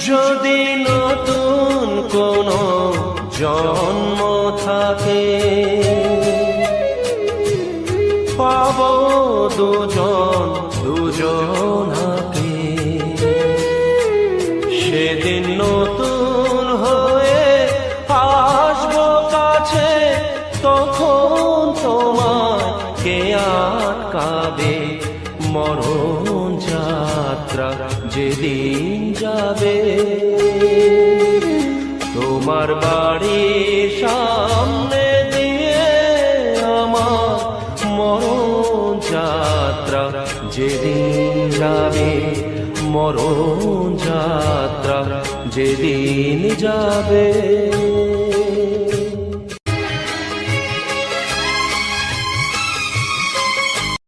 যদি নতুন কোনো জন্ম থাকে, পাবো দুজন দুজনাকে। সেদিন নতুন হয়ে আসবো কাছে, তখন তোমার কে আটকাবে? মরণ যাত্রা যেদিন যাবে, তোমার বাড়ির সামনে দিয়ে আমার মরণ যাত্রা যেদিন যাবে, মরণ যাত্রা যেদিন যাবে।